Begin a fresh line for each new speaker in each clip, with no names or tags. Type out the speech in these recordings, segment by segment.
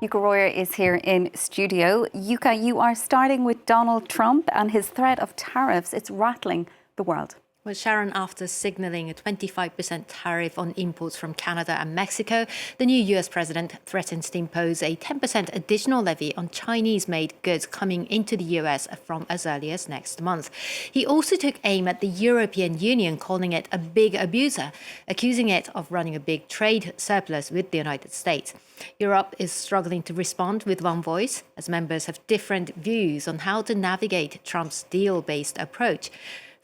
Yuka Royer is here in studio. Yuka, you are starting with Donald Trump and his threat of tariffs. It's rattling the world.
Well, Sharon, after signalling a 25% tariff on imports from Canada and Mexico, the new US president threatens to impose a 10% additional levy on Chinese-made goods coming into the US from as early as next month. He also took aim at the European Union, calling it a big abuser, accusing it of running a big trade surplus with the United States. Europe is struggling to respond with one voice, as members have different views on how to navigate Trump's deal-based approach.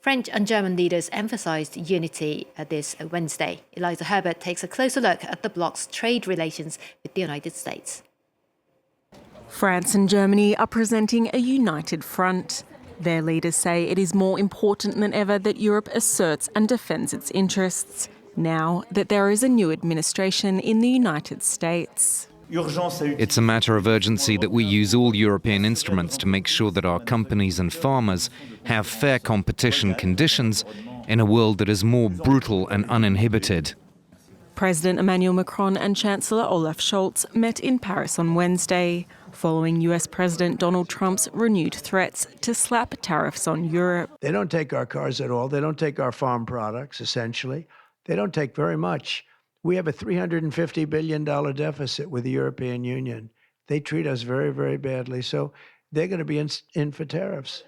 French and German leaders emphasised unity this Wednesday. Eliza Herbert takes a closer look at the bloc's trade relations with the United States.
France and Germany are presenting a united front. Their leaders say it is more important than ever that Europe asserts and defends its interests, now that there is a new administration in the United States.
It's a matter of urgency that we use all European instruments to make sure that our companies and farmers have fair competition conditions in a world that is more brutal and uninhibited.
President Emmanuel Macron and Chancellor Olaf Scholz met in Paris on Wednesday, following US President Donald Trump's renewed threats to slap tariffs on Europe.
They don't take our cars at all. They don't take our farm products, essentially. They don't take very much. We have a $350 billion deficit with the European Union. They treat us very, very badly, so they're going to be in for tariffs.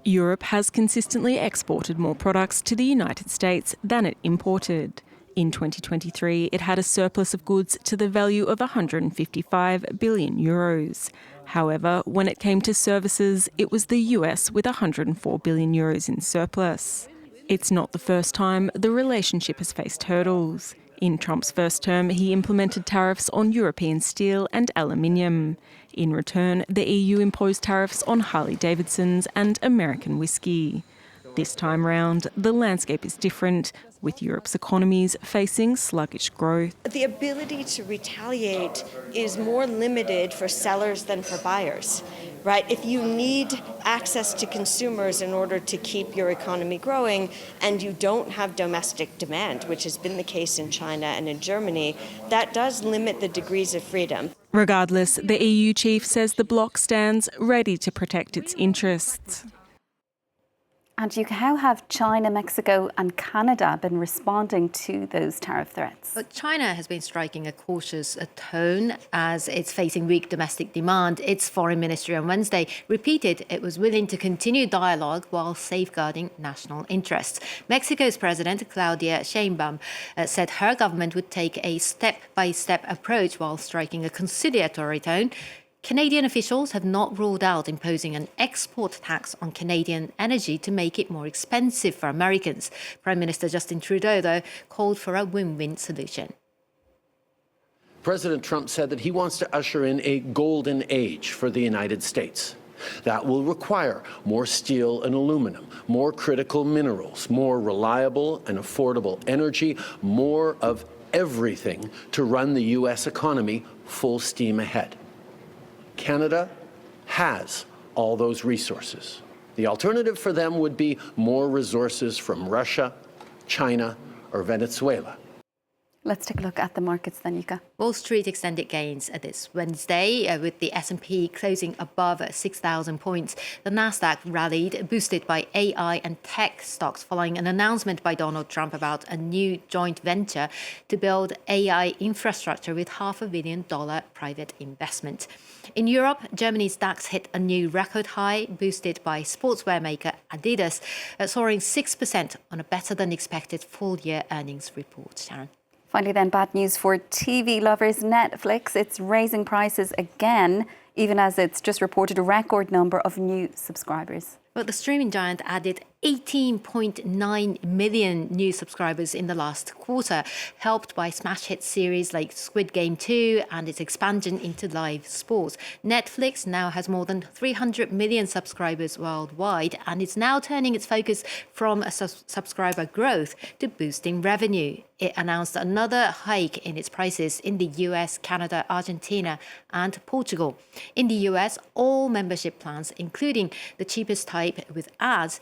Europe has consistently exported more products to the United States than it imported. In 2023, it had a surplus of goods to the value of 155 billion euros. However, when it came to services, it was the US with 104 billion euros in surplus. It's not the first time the relationship has faced hurdles. In Trump's first term, he implemented tariffs on European steel and aluminium. In return, the EU imposed tariffs on Harley-Davidsons and American whiskey. This time round, the landscape is different, with Europe's economies facing sluggish growth.
The ability to retaliate is more limited for sellers than for buyers, right? If you need access to consumers in order to keep your economy growing and you don't have domestic demand, which has been the case in China and in Germany, that does limit the degrees of freedom.
Regardless, the EU chief says the bloc stands ready to protect its interests.
And how have China, Mexico and Canada been responding to those tariff threats?
But China has been striking a cautious tone as it's facing weak domestic demand. Its foreign ministry on Wednesday repeated it was willing to continue dialogue while safeguarding national interests. Mexico's President Claudia Sheinbaum said her government would take a step-by-step approach while striking a conciliatory tone. Canadian officials have not ruled out imposing an export tax on Canadian energy to make it more expensive for Americans. Prime Minister Justin Trudeau, though, called for a win-win solution.
President Trump said that he wants to usher in a golden age for the United States. That will require more steel and aluminum, more critical minerals, more reliable and affordable energy, more of everything to run the U.S. economy full steam ahead. Canada has all those resources. The alternative for them would be more resources from Russia, China, or Venezuela.
Let's take a look at the markets then, Yuka.
Wall Street extended gains this Wednesday with the S&P closing above 6,000 points. The Nasdaq rallied, boosted by AI and tech stocks following an announcement by Donald Trump about a new joint venture to build AI infrastructure with $500 million private investment. In Europe, Germany's DAX hit a new record high, boosted by sportswear maker Adidas, soaring 6% on a better-than-expected full-year earnings report. Sharon.
Finally then, bad news for TV lovers. Netflix, it's raising prices again, even as it's just reported a record number of new subscribers.
Well, the streaming giant added 18.9 million new subscribers in the last quarter, helped by smash hit series like Squid Game 2 and its expansion into live sports. Netflix now has more than 300 million subscribers worldwide, and it's now turning its focus from subscriber growth to boosting revenue. It announced another hike in its prices in the US, Canada, Argentina and Portugal. In the US, all membership plans, including the cheapest type with ads,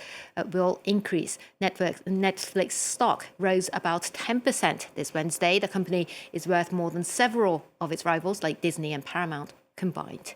will increase. Netflix stock rose about 10% this Wednesday. The company is worth more than several of its rivals like Disney and Paramount. combined.